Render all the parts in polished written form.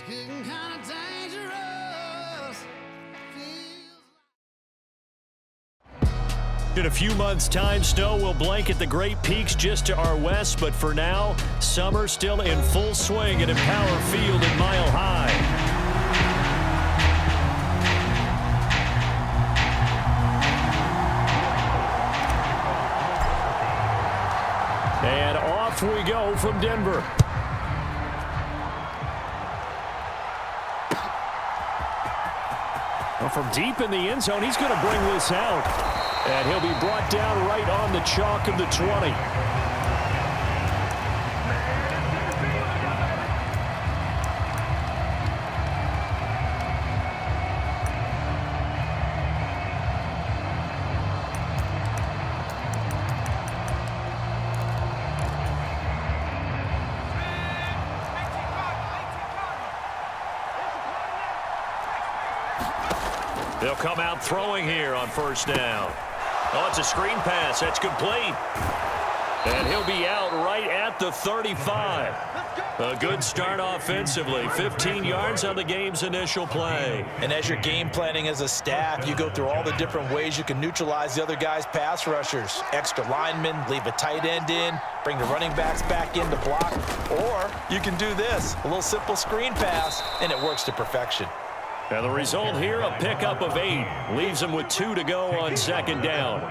getting kind of dangerous. In a few months' time, snow will blanket the Great Peaks just to our west, but for now, summer still in full swing at Empower Field in Mile High. And off we go from Denver. Well, from deep in the end zone, he's going to bring this out. And he'll be brought down right on the chalk of the 20. They'll come out throwing here on first down. Oh, it's a screen pass. That's complete. And he'll be out right at the 35. A good start offensively. 15 yards on the game's initial play. And as you're game planning as a staff, you go through all the different ways you can neutralize the other guy's pass rushers. Extra linemen, leave a tight end in, bring the running backs back in to block. Or you can do this, a little simple screen pass, and it works to perfection. And the result here, a pickup of 8. Leaves them with 2 to go on second down.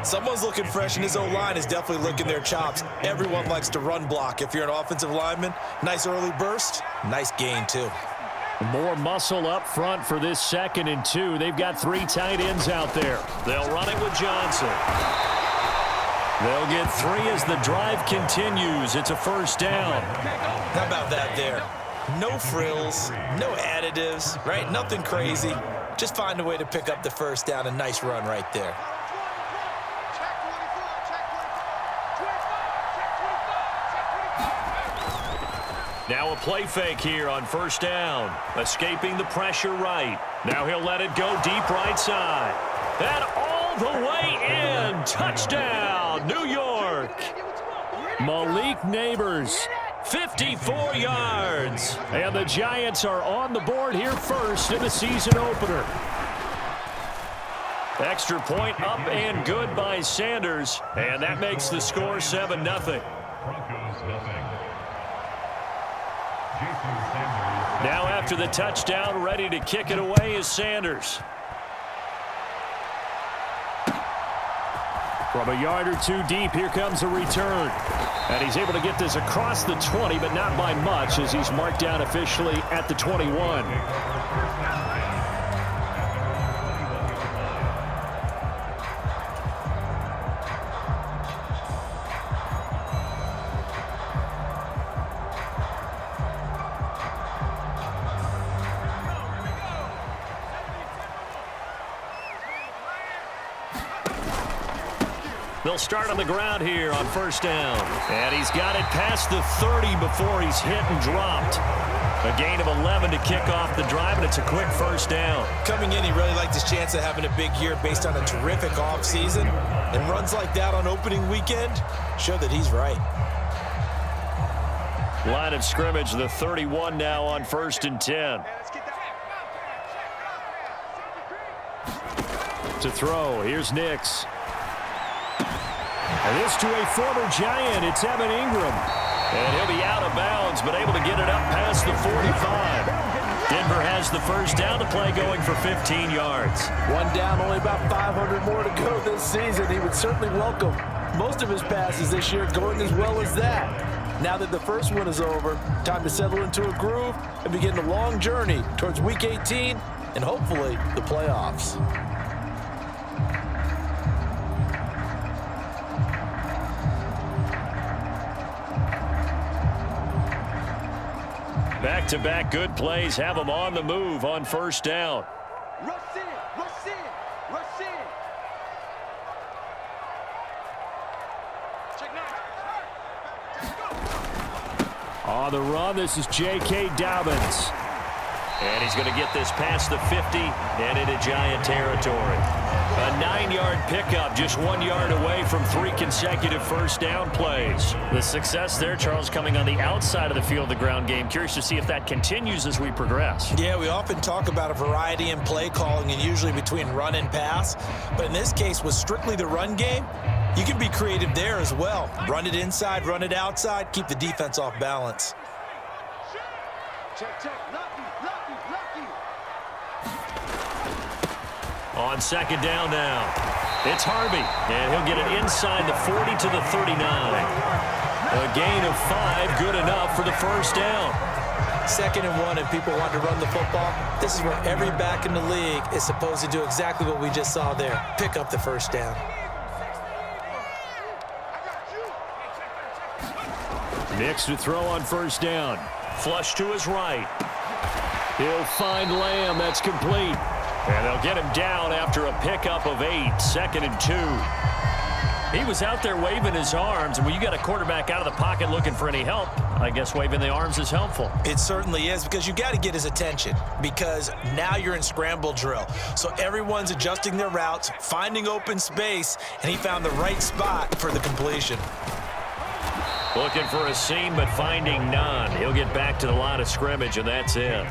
Someone's looking fresh, and his O-line is definitely licking their chops. Everyone likes to run block. If you're an offensive lineman, nice early burst, nice gain too. More muscle up front for this 2nd and 2. They've got 3 tight ends out there. They'll run it with Johnson. They'll get 3 as the drive continues. It's a first down. How about that there? No frills, no additives, right? Nothing crazy. Just find a way to pick up the first down. A nice run right there. Now a play fake here on first down. Escaping the pressure right. Now he'll let it go deep right side. And all the way in. Touchdown, New York. Malik Neighbors. 54 yards. And the Giants are on the board here first in the season opener. Extra point up and good by Sanders. And that makes the score 7-0. Now after the touchdown, ready to kick it away is Sanders. From a yard or 2 deep, here comes a return. And he's able to get this across the 20, but not by much, as he's marked down officially at the 21. They'll start on the ground here on first down. And he's got it past the 30 before he's hit and dropped. A gain of 11 to kick off the drive, and it's a quick first down. Coming in, he really liked his chance of having a big year based on a terrific offseason. And runs like that on opening weekend show that he's right. Line of scrimmage, the 31 now on 1st and 10. To throw, here's Nix. And this to a former Giant, it's Evan Ingram. And he'll be out of bounds, but able to get it up past the 45. Denver has the first down, to play going for 15 yards. One down, only about 500 more to go this season. He would certainly welcome most of his passes this year going as well as that. Now that the first one is over, time to settle into a groove and begin the long journey towards Week 18 and hopefully the playoffs. Back-to-back good plays have them on the move on first down. Rush in, rush in, rush in. Check nine. On the run, this is J.K. Dobbins. And he's going to get this past the 50 and into Giant territory. A 9-yard pickup, just 1 yard away from 3 consecutive first down plays. The success there, Charles, coming on the outside of the field, the ground game. Curious to see if that continues as we progress. Yeah, we often talk about a variety in play calling and usually between run and pass. But in this case, with strictly the run game, you can be creative there as well. Run it inside, run it outside, keep the defense off balance. Check, check. Lucky, lucky, lucky. On second down now, it's Harvey, and he'll get it inside the 40 to the 39. A gain of 5, good enough for the first down. 2nd and 1, and people want to run the football. This is where every back in the league is supposed to do exactly what we just saw there. Pick up the first down. Nix to throw on first down. Flush to his right. He'll find Lamb. That's complete. And they'll get him down after a pickup of 8. 2nd and 2. He was out there waving his arms, and when you got a quarterback out of the pocket looking for any help, I guess waving the arms is helpful. It certainly is, because you got to get his attention, because now you're in scramble drill. So everyone's adjusting their routes, finding open space, and he found the right spot for the completion. Looking for a seam, but finding none. He'll get back to the line of scrimmage, and that's it.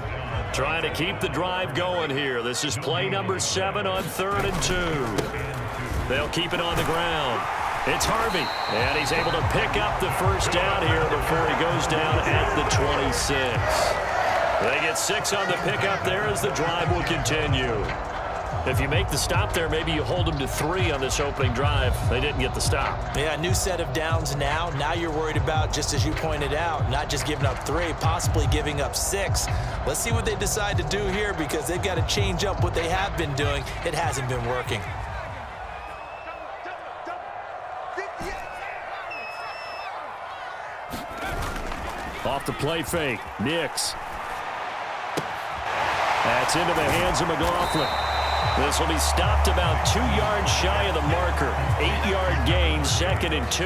Trying to keep the drive going here. This is play number 7 on 3rd and 2. They'll keep it on the ground. It's Harvey, and he's able to pick up the first down here before he goes down at the 26. They get 6 on the pickup there as the drive will continue. If you make the stop there, maybe you hold them to 3 on this opening drive. They didn't get the stop. Yeah, new set of downs now. Now you're worried about, just as you pointed out, not just giving up 3, possibly giving up 6. Let's see what they decide to do here, because they've got to change up what they have been doing. It hasn't been working. Off the play fake. Nix. That's into the hands of McLaughlin. This will be stopped about 2 yards shy of the marker. 8-yard gain, 2nd and 2.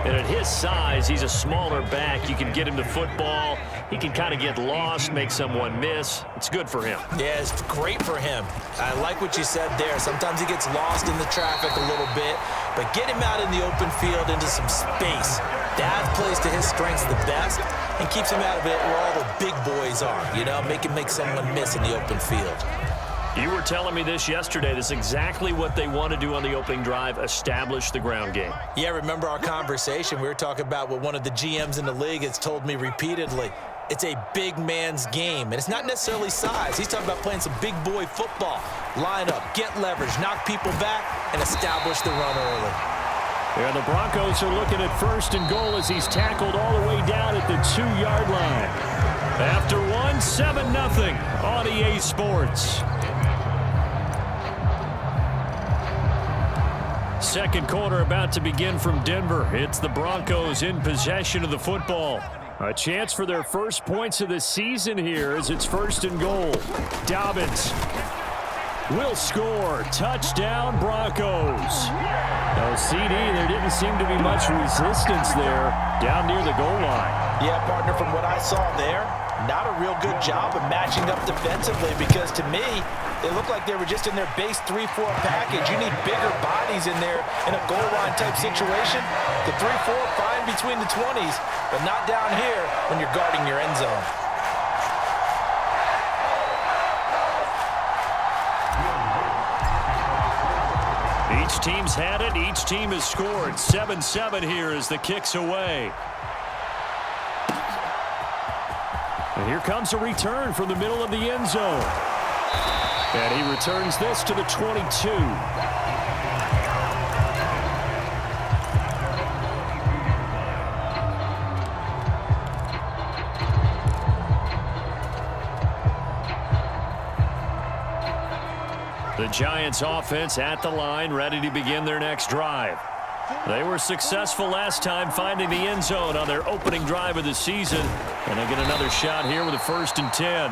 And at his size, he's a smaller back. You can get him to football. He can kind of get lost, make someone miss. It's good for him. Yeah, it's great for him. I like what you said there. Sometimes he gets lost in the traffic a little bit, but get him out in the open field into some space. That plays to his strengths the best and keeps him out of it where all the big boys are, you know, make someone miss in the open field. You were telling me this yesterday. This is exactly what they want to do on the opening drive, establish the ground game. Yeah, remember our conversation? We were talking about what one of the GMs in the league has told me repeatedly. It's a big man's game, and it's not necessarily size. He's talking about playing some big boy football. Line up, get leverage, knock people back, and establish the run early. Yeah, the Broncos are looking at 1st and goal as he's tackled all the way down at the 2-yard line. After 1, 7-0 on EA Sports. Second quarter about to begin from Denver. It's the Broncos in possession of the football. A chance for their first points of the season here as it's 1st and goal. Dobbins will score. Touchdown, Broncos. No CD, there didn't seem to be much resistance there down near the goal line. Yeah, partner, from what I saw there, not a real good job of matching up defensively, because to me, they looked like they were just in their base 3-4 package. You need bigger bodies in there in a goal line type situation. The 3-4, fine between the 20s, but not down here when you're guarding your end zone. Each team's had it. Each team has scored. 7-7 here as the kick's away. And here comes a return from the middle of the end zone. And he returns this to the 22. The Giants offense at the line, ready to begin their next drive. They were successful last time finding the end zone on their opening drive of the season. And they'll get another shot here with a 1st and 10.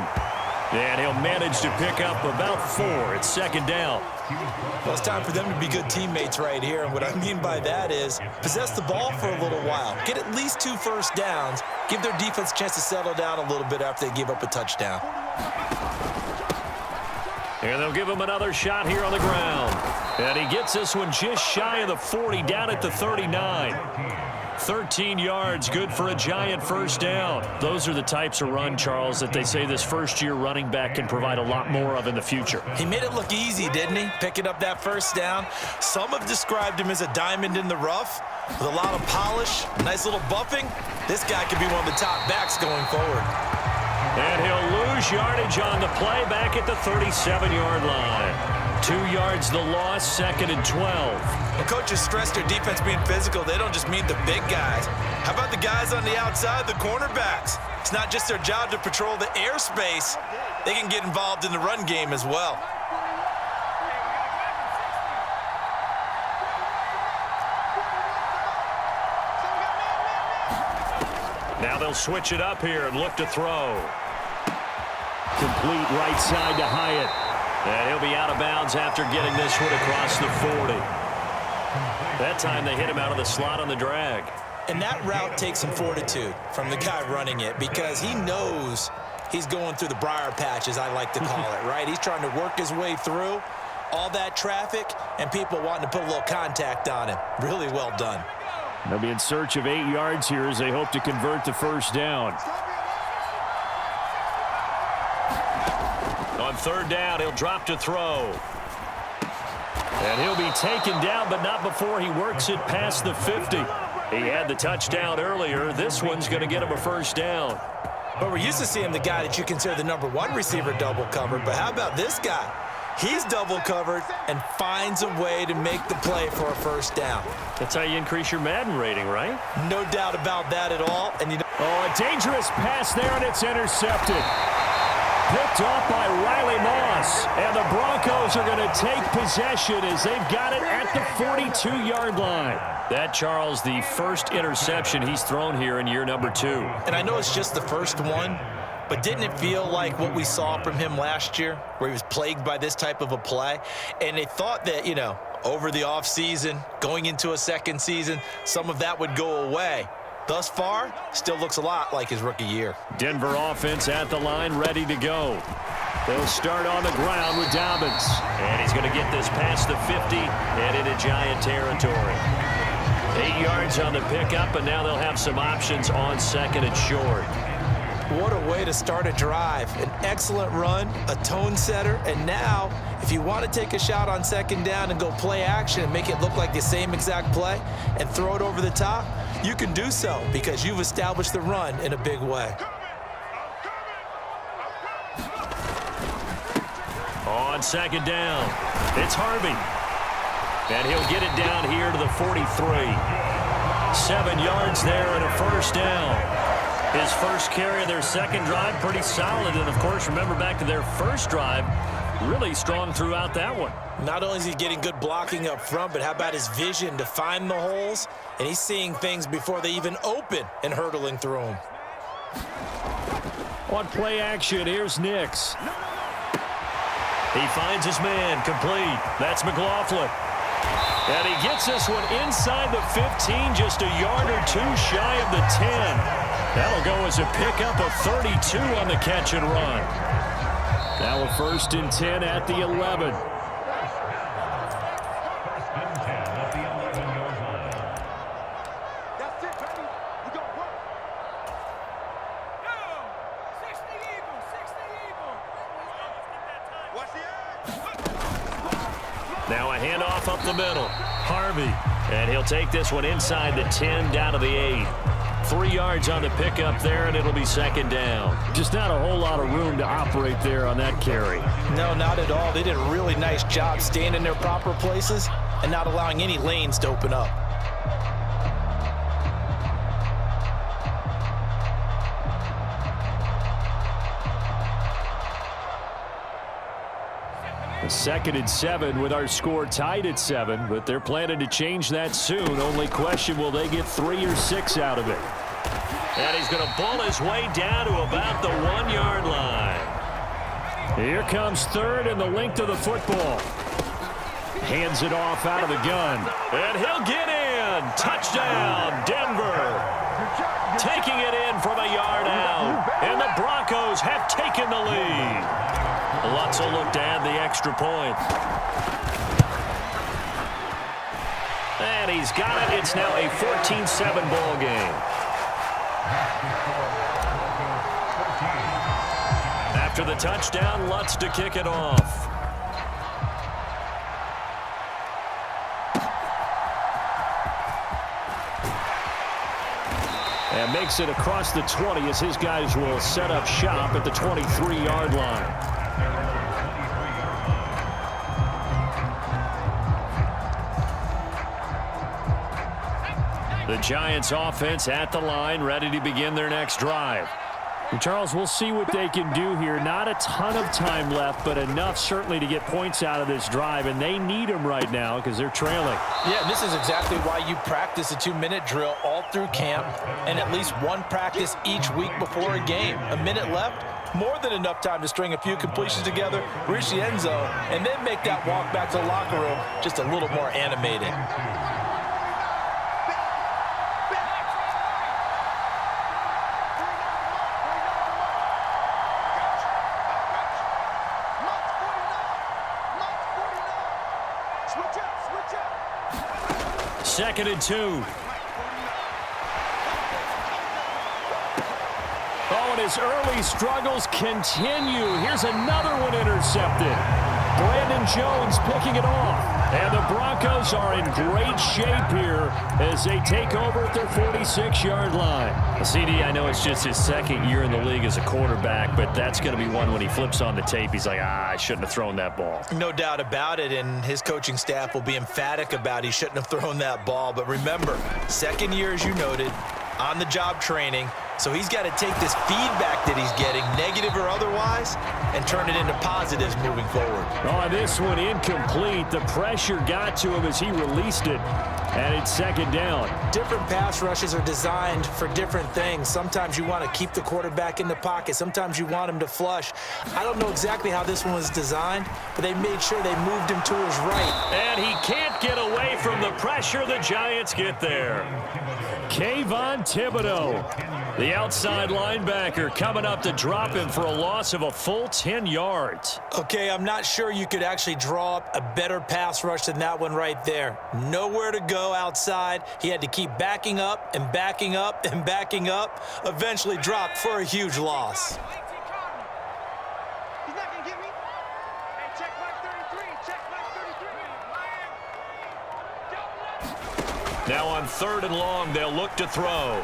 And he'll manage to pick up about 4. It's 2nd down. Well, it's time for them to be good teammates right here. And what I mean by that is possess the ball for a little while. Get at least 2 first downs. Give their defense a chance to settle down a little bit after they give up a touchdown. And they'll give him another shot here on the ground. And he gets this one just shy of the 40, down at the 39. 13 yards, good for a giant first down. Those are the types of run, Charles, that they say this first-year running back can provide a lot more of in the future. He made it look easy, didn't he? Picking up that first down. Some have described him as a diamond in the rough with a lot of polish, nice little buffing. This guy could be one of the top backs going forward. And he'll lose yardage on the play back at the 37-yard line. 2 yards the loss, 2nd and 12. When coaches stress their defense being physical, they don't just mean the big guys. How about the guys on the outside, the cornerbacks? It's not just their job to patrol the airspace. They can get involved in the run game as well. Now they'll switch it up here and look to throw. Complete right side to Hyatt. And he'll be out of bounds after getting this one across the 40. That time they hit him out of the slot on the drag. And that route takes some fortitude from the guy running it because he knows he's going through the briar patch, as I like to call it, right? He's trying to work his way through all that traffic and people wanting to put a little contact on him. Really well done. They'll be in search of 8 yards here as they hope to convert the first down. On 3rd down, he'll drop to throw. And he'll be taken down, but not before he works it past the 50. He had the touchdown earlier. This one's going to get him a first down. But we're used to seeing the guy that you consider the #1 receiver double covered. But how about this guy? He's double covered and finds a way to make the play for a first down. That's how you increase your Madden rating, right? No doubt about that at all. And you know, a dangerous pass there, and it's intercepted. Picked off by Riley Moss, and the Broncos are going to take possession as they've got it at the 42-yard line. That, Charles, the first interception he's thrown here in year number 2. And I know it's just the first one, but didn't it feel like what we saw from him last year, where he was plagued by this type of a play? And they thought that, you know, over the offseason, going into a second season, some of that would go away. Thus far, still looks a lot like his rookie year. Denver offense at the line, ready to go. They'll start on the ground with Dobbins. And he's going to get this past the 50 and into Giant territory. 8 yards on the pickup, and now they'll have some options on 2nd and short. What a way to start a drive. An excellent run, a tone setter, and now if you want to take a shot on 2nd down and go play action and make it look like the same exact play and throw it over the top, you can do so because you've established the run in a big way. On 2nd down, it's Harvey. And he'll get it down here to the 43. 7 yards there and a first down. His first carry of their second drive, pretty solid. And, of course, remember back to their first drive, really strong throughout that one. Not only is he getting good blocking up front, but how about his vision to find the holes? And he's seeing things before they even open and hurdling through them. On play action, here's Nix. He finds his man, complete. That's McLaughlin. And he gets this one inside the 15, just a yard or two shy of the 10. That'll go as a pickup of 32 on the catch and run. Now a 1st and 10 at the 11. That's it, baby. We gon' work. 60 Eagles, 60 Eagles. Watch the edge. Now a handoff up the middle. Harvey. And he'll take this one inside the 10 down to the 8. 3 yards on the pickup there, and it'll be 2nd down. Just not a whole lot of room to operate there on that carry. No, not at all. They did a really nice job staying in their proper places and not allowing any lanes to open up. A 2nd and 7 with our score tied at 7, but they're planning to change that soon. Only question, will they get 3 or 6 out of it? And he's going to bull his way down to about the 1-yard line. Here comes 3rd and the length of the football. Hands it off out of the gun. And he'll get in. Touchdown, Denver. Taking it in from a yard out. And the Broncos have taken the lead. Lutz will look to add the extra point. And he's got it. It's now a 14-7 ball game. After the touchdown, Lutz to kick it off. And makes it across the 20 as his guys will set up shop at the 23-yard line. The Giants offense at the line, ready to begin their next drive. And Charles, we'll see what they can do here. Not a ton of time left, but enough certainly to get points out of this drive, and they need them right now because they're trailing. Yeah, and this is exactly why you practice a 2-minute drill all through camp and at least one practice each week before a game. A minute left, more than enough time to string a few completions together, reach the end zone, and then make that walk back to the locker room just a little more animated. Second and 2. Oh, and his early struggles continue. Here's another one intercepted. Brandon Jones picking it off. And the Broncos are in great shape here as they take over at their 46-yard line. CD, I know it's just his second year in the league as a quarterback, but that's going to be one when he flips on the tape, he's like, I shouldn't have thrown that ball. No doubt about it, and his coaching staff will be emphatic about he shouldn't have thrown that ball. But remember, second year, as you noted, on-the-job training. So he's got to take this feedback that he's getting, negative or otherwise, and turn it into positives moving forward. Oh, this one incomplete. The pressure got to him as he released it, and it's second down. Different pass rushes are designed for different things. Sometimes you want to keep the quarterback in the pocket. Sometimes you want him to flush. I don't know exactly how this one was designed, but they made sure they moved him to his right. And he can't get away from the pressure. The Giants get there. Kayvon Thibodeau, the outside linebacker, coming up to drop him for a loss of a full 10 yards. Okay, I'm not sure you could actually draw up a better pass rush than that one right there. Nowhere to go outside. He had to keep backing up and backing up and backing up. Eventually dropped for a huge loss. He's not going to get me. Hey, check my 33. Check my 33. Now on third and long, they'll look to throw.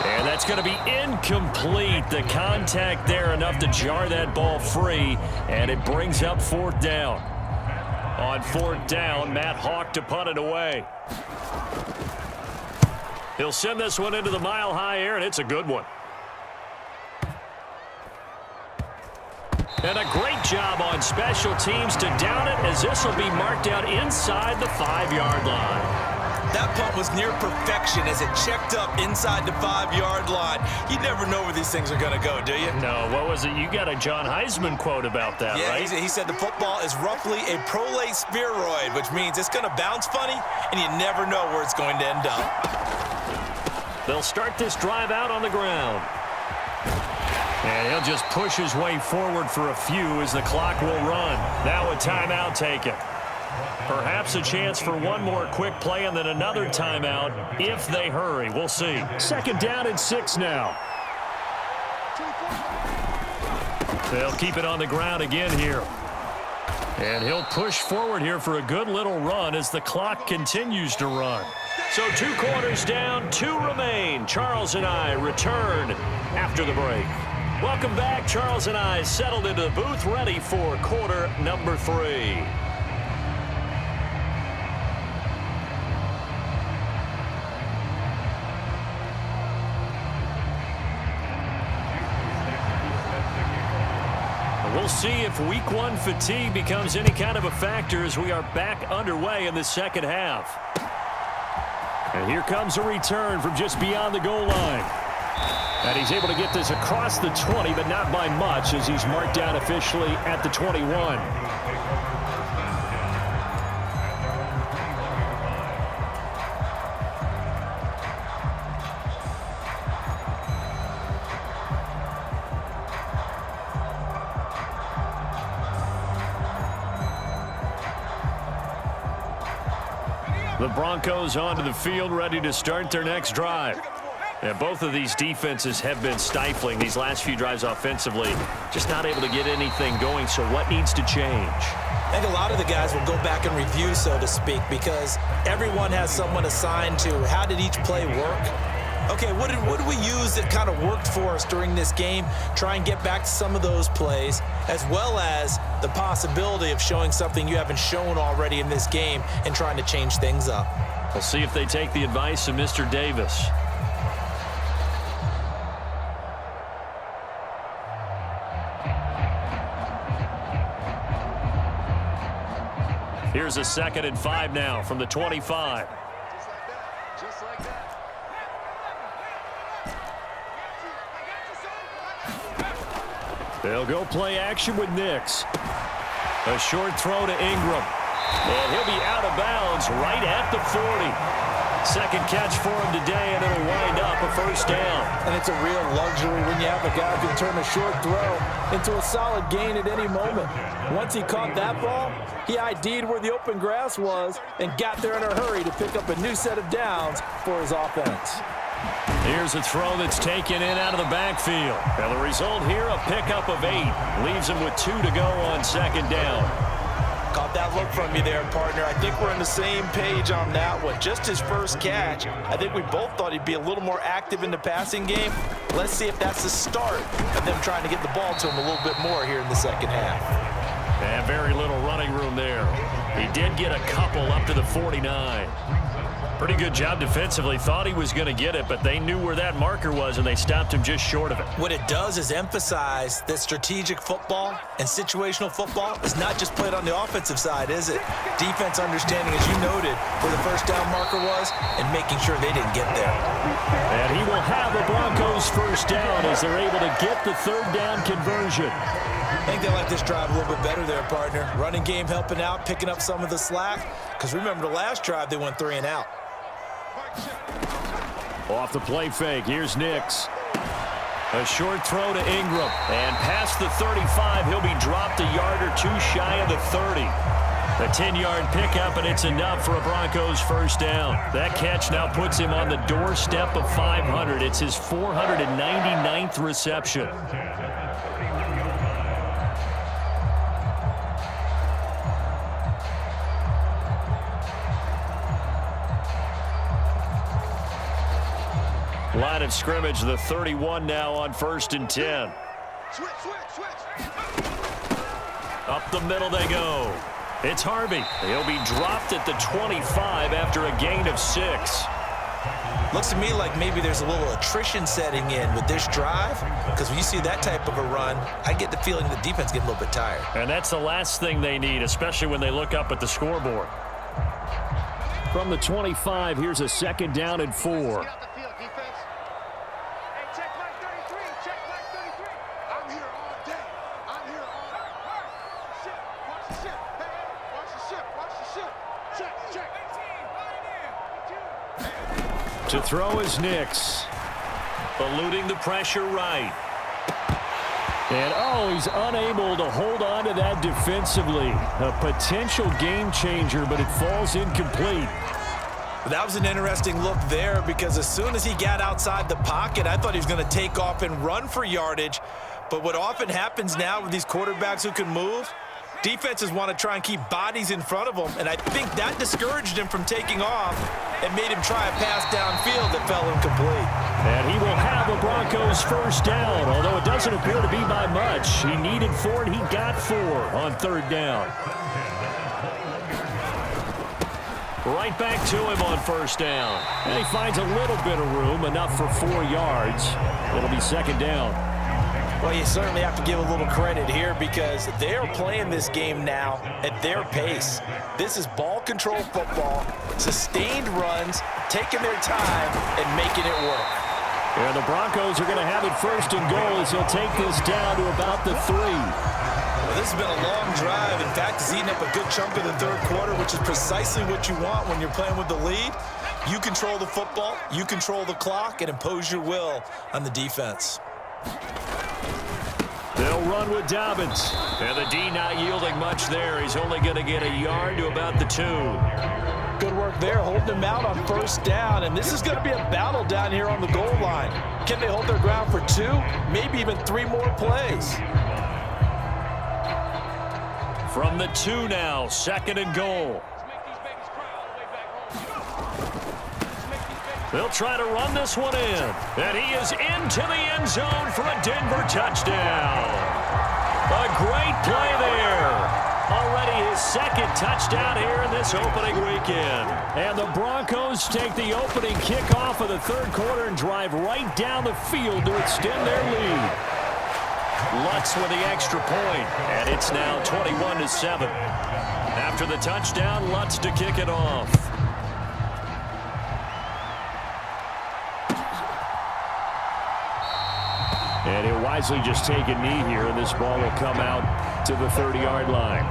And that's going to be incomplete. The contact there enough to jar that ball free, and it brings up fourth down. On fourth down, Matt Hawk to punt it away. He'll send this one into the mile-high air, and it's a good one. And a great job on special teams to down it, as this will be marked out inside the 5-yard line. That punt was near perfection as it checked up inside the 5-yard line. You never know where these things are going to go, do you? No, what was it? You got a John Heisman quote about that, yeah, right? He said the football is roughly a prolate spheroid, which means it's going to bounce funny, and you never know where it's going to end up. They'll start this drive out on the ground. And he'll just push his way forward for a few as the clock will run. Now a timeout taken. Perhaps a chance for one more quick play and then another timeout if they hurry. We'll see. Second down and 6 now. They'll keep it on the ground again here. And he'll push forward here for a good little run as the clock continues to run. So 2 quarters down, 2 remain. Charles and I return after the break. Welcome back. Charles and I settled into the booth, ready for quarter number 3. We'll see if week 1 fatigue becomes any kind of a factor as we are back underway in the second half. And here comes a return from just beyond the goal line. And he's able to get this across the 20, but not by much as he's marked down officially at the 21. The Broncos onto the field, ready to start their next drive. And both of these defenses have been stifling these last few drives offensively. Just not able to get anything going, so what needs to change? I think a lot of the guys will go back and review, so to speak, because everyone has someone assigned to how did each play work. Okay, what did we use that kind of worked for us during this game? Try and get back to some of those plays, as well as the possibility of showing something you haven't shown already in this game and trying to change things up. We'll see if they take the advice of Mr. Davis. Here's a 2nd and 5 now from the 25. Just like that. They'll go play action with Nix. A short throw to Ingram. And he'll be out of bounds right at the 40. Second catch for him today, and it'll wind up a first down. And it's a real luxury when you have a guy who can turn a short throw into a solid gain at any moment. Once he caught that ball, he ID'd where the open grass was and got there in a hurry to pick up a new set of downs for his offense. Here's a throw that's taken in out of the backfield. And the result here, a pickup of 8. Leaves him with 2 to go on second down. Caught that look from you there, partner. I think we're on the same page on that one. Just his first catch. I think we both thought he'd be a little more active in the passing game. Let's see if that's the start of them trying to get the ball to him a little bit more here in the second half. And very little running room there. He did get a couple up to the 49. Pretty good job defensively. Thought he was going to get it, but they knew where that marker was, and they stopped him just short of it. What it does is emphasize that strategic football and situational football is not just played on the offensive side, is it? Defense understanding, as you noted, where the first down marker was and making sure they didn't get there. And he will have the Broncos first down as they're able to get the third down conversion. I think they like this drive a little bit better there, partner. Running game helping out, picking up some of the slack. Because remember, the last drive, they went 3 and out. Off the play fake, here's Nix. A short throw to Ingram. And past the 35, he'll be dropped a yard or 2 shy of the 30. A 10-yard pickup, and it's enough for a Broncos first down. That catch now puts him on the doorstep of 500. It's his 499th reception. Line of scrimmage, the 31 now on 1st and 10. Switch. Up the middle they go. It's Harvey. He'll be dropped at the 25 after a gain of 6. Looks to me like maybe there's a little attrition setting in with this drive, because when you see that type of a run, I get the feeling the defense getting a little bit tired. And that's the last thing they need, especially when they look up at the scoreboard. From the 25, here's a 2nd down and 4. Get out the field, defense. Hey, check flag 33. Check flag 33. I'm here all day. I'm here all day. Ship. Watch the ship. Hey, watch the ship. Watch the ship. Check. 18. To throw is Nix. Eluding the pressure right. And, he's unable to hold on to that defensively. A potential game changer, but it falls incomplete. That was an interesting look there, because as soon as he got outside the pocket, I thought he was going to take off and run for yardage. But what often happens now with these quarterbacks who can move, defenses want to try and keep bodies in front of them, and I think that discouraged him from taking off and made him try a pass downfield that fell incomplete. And he will have a Broncos first down, although it doesn't appear to be by much. He needed 4, and he got 4 on 3rd down. Right back to him on 1st down. And he finds a little bit of room, enough for 4 yards. It'll be 2nd down. Well, you certainly have to give a little credit here, because they're playing this game now at their pace. This is ball control football, sustained runs, taking their time and making it work. And the Broncos are going to have it 1st and goal as he'll take this down to about the 3. Well, this has been a long drive. In fact, it's eaten up a good chunk of the 3rd quarter, which is precisely what you want when you're playing with the lead. You control the football, you control the clock, and impose your will on the defense. They'll run with Dobbins. And the D not yielding much there. He's only going to get a yard to about the 2. Good work there, holding them out on first down. And this is going to be a battle down here on the goal line. Can they hold their ground for 2, maybe even 3 more plays? From the 2 now, 2nd and goal. They'll try to run this one in. And he is into the end zone for a Denver touchdown. A great play there. Already his 2nd touchdown here in this opening weekend. And the Broncos take the opening kickoff of the 3rd quarter and drive right down the field to extend their lead. Lutz with the extra point, and it's now 21-7. After the touchdown, Lutz to kick it off. And he'll wisely just take a knee here, and this ball will come out to the 30-yard line.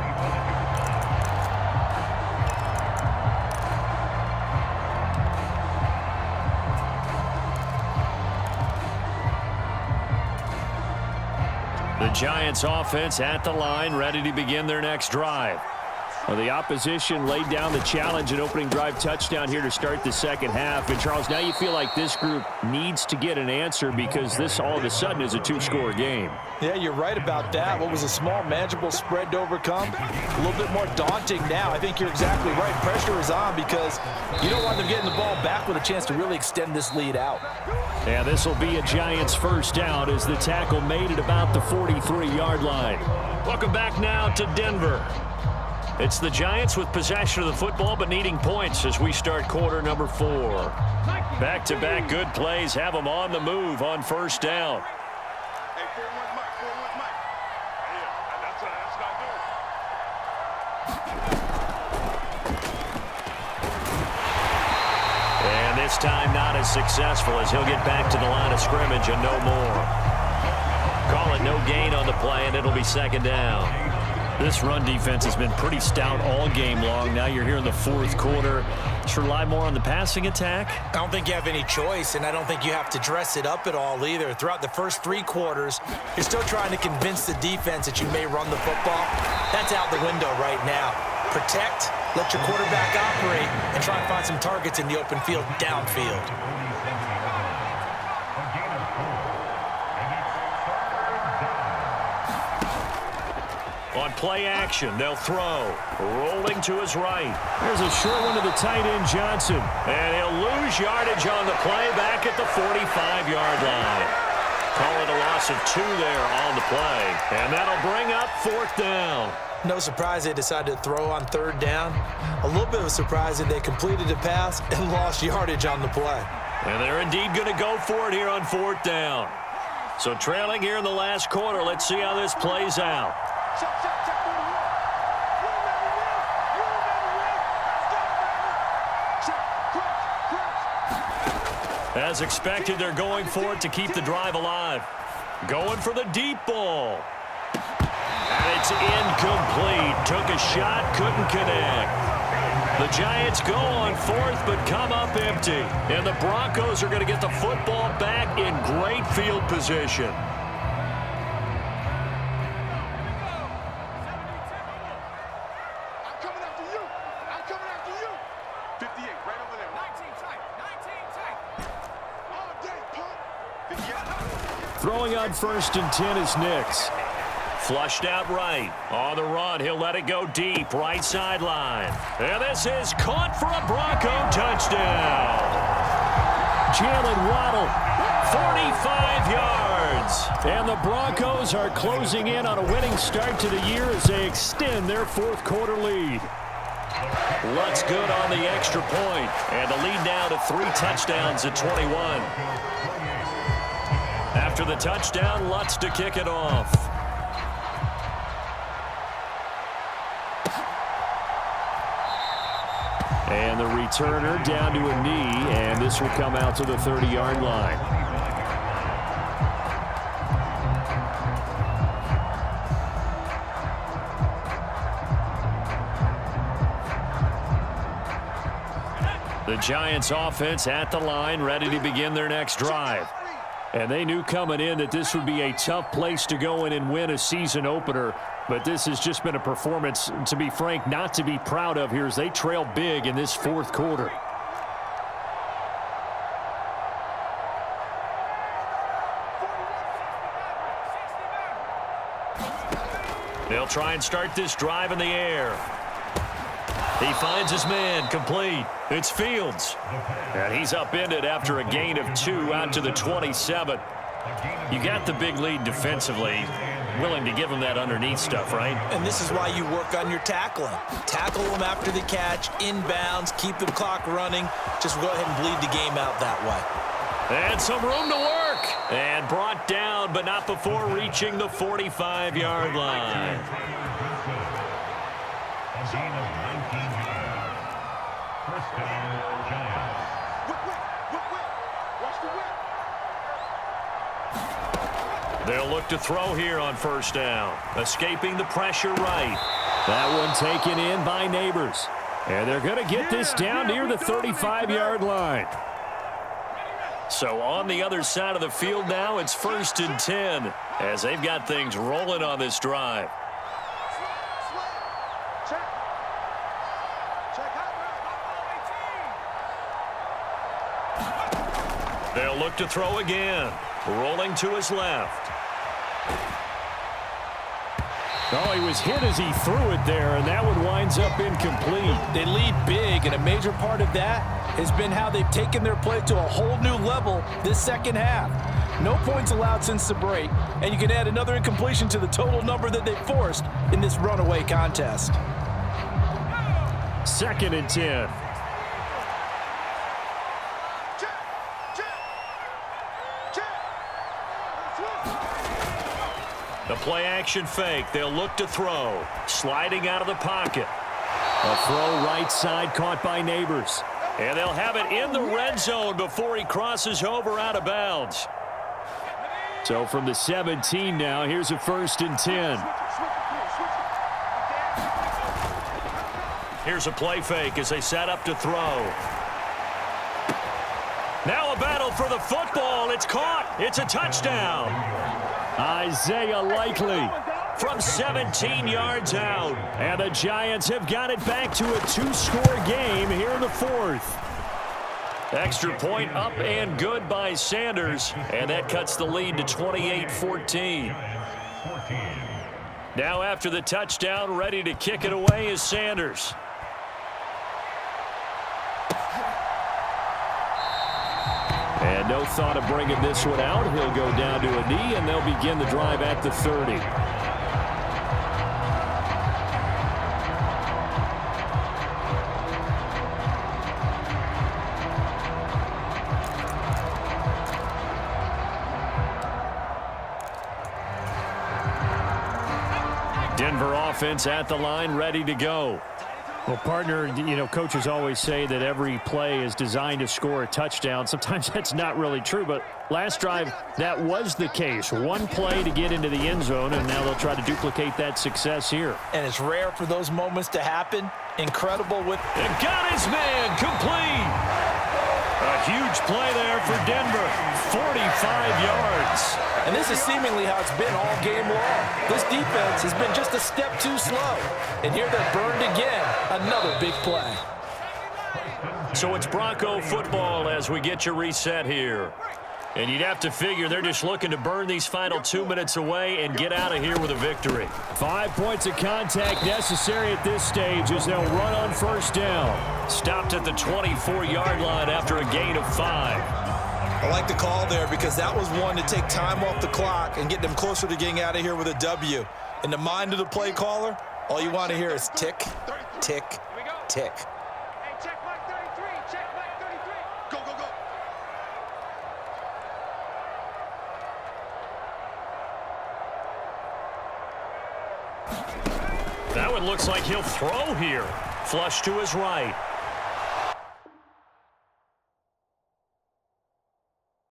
The Giants offense at the line, ready to begin their next drive. Well, the opposition laid down the challenge and opening drive touchdown here to start the 2nd half. And, Charles, now you feel like this group needs to get an answer because this all of a sudden is a 2-score game. Yeah, you're right about that. What was a small, manageable spread to overcome, a little bit more daunting now. I think you're exactly right. Pressure is on because you don't want them getting the ball back with a chance to really extend this lead out. And this will be a Giants first down as the tackle made at about the 43-yard line. Welcome back now to Denver. It's the Giants with possession of the football but needing points as we start quarter number 4. Back-to-back good plays have them on the move on first down. Hey, 4-1 Mike, 4-1 Mike. Yeah, that's not good. And this time not as successful as he'll get back to the line of scrimmage and no more. Call it no gain on the play, and it'll be 2nd down. This run defense has been pretty stout all game long. Now you're here in the 4th quarter. Should rely more on the passing attack? I don't think you have any choice, and I don't think you have to dress it up at all either. Throughout the first 3 quarters, you're still trying to convince the defense that you may run the football. That's out the window right now. Protect, let your quarterback operate, and try and find some targets in the open field downfield. On play action, they'll throw. Rolling to his right. There's a short one to the tight end, Johnson. And he'll lose yardage on the play back at the 45-yard line. Call it a loss of 2 there on the play. And that'll bring up 4th down. No surprise they decided to throw on 3rd down. A little bit of a surprise that they completed the pass and lost yardage on the play. And they're indeed going to go for it here on 4th down. So trailing here in the last quarter, let's see how this plays out. As expected, they're going for it to keep the drive alive. Going for the deep ball. And it's incomplete. Took a shot, couldn't connect. The Giants go on 4th, but come up empty. And the Broncos are going to get the football back in great field position. I'm coming after you. I'm coming after you. 58, right over there. 19 tight. 19 tight. All day, punk. 58. Throwing on 1st and 10 is Nix. Flushed out right. On the run, he'll let it go deep. Right sideline. And this is caught for a Bronco touchdown. Jalen Waddle, 45 yards. And the Broncos are closing in on a winning start to the year as they extend their 4th quarter lead. Lutz good on the extra point. And the lead now to 3 touchdowns at 21. After the touchdown, Lutz to kick it off. And the returner down to a knee, and this will come out to the 30-yard line. The Giants offense at the line, ready to begin their next drive. And they knew coming in that this would be a tough place to go in and win a season opener. But this has just been a performance, to be frank, not to be proud of here as they trail big in this fourth quarter. They'll try and start this drive in the air. He finds his man, complete. It's Fields. And he's upended after a gain of 2 out to the 27. You got the big lead defensively. Willing to give him that underneath stuff, right? And this is why you work on your tackling. Tackle them after the catch, inbounds, keep the clock running. Just go ahead and bleed the game out that way. And some room to work. And brought down, but not before reaching the 45-yard line. They'll look to throw here on first down. Escaping the pressure right. That one taken in by Neighbors. And they're going to get this down near the 35-yard line. So on the other side of the field now, it's 1st and 10 as they've got things rolling on this drive. They'll look to throw again. Rolling to his left. Oh, he was hit as he threw it there, and that one winds up incomplete. They lead big, and a major part of that has been how they've taken their play to a whole new level this second half. No points allowed since the break, and you can add another incompletion to the total number that they forced in this runaway contest. 2nd and 10. The play-action fake. They'll look to throw. Sliding out of the pocket. A throw right side caught by Neighbors. And they'll have it in the red zone before he crosses over out of bounds. So from the 17 now, here's a 1st and 10. Here's a play fake as they set up to throw. Now a battle for the football. It's caught. It's a touchdown. Isaiah Likely from 17 yards out. And the Giants have got it back to a 2-score game here in the fourth. Extra point up and good by Sanders. And that cuts the lead to 28-14. Now after the touchdown, ready to kick it away is Sanders. And no thought of bringing this one out. He'll go down to a knee, and they'll begin the drive at the 30. Denver offense at the line, ready to go. Well, partner, you know, coaches always say that every play is designed to score a touchdown. Sometimes that's not really true, but last drive, that was the case. One play to get into the end zone, and now they'll try to duplicate that success here. And it's rare for those moments to happen. Incredible with... And got his man complete. A huge play there for Denver. 45 yards. And this is seemingly how it's been all game long. This defense has been just a step too slow. And here they're burned again. Another big play. So it's Bronco football as we get you reset here. And you'd have to figure they're just looking to burn these final 2 minutes away and get out of here with a victory. 5 points of contact necessary at this stage as they'll run on first down. Stopped at the 24-yard line after a gain of 5. I like the call there because that was one to take time off the clock and get them closer to getting out of here with a W. In the mind of the play caller, all you want to hear is tick, tick, tick. Hey, check Mike 33. Check Mike 33. Go, go, go. That one looks like he'll throw here. Flush to his right.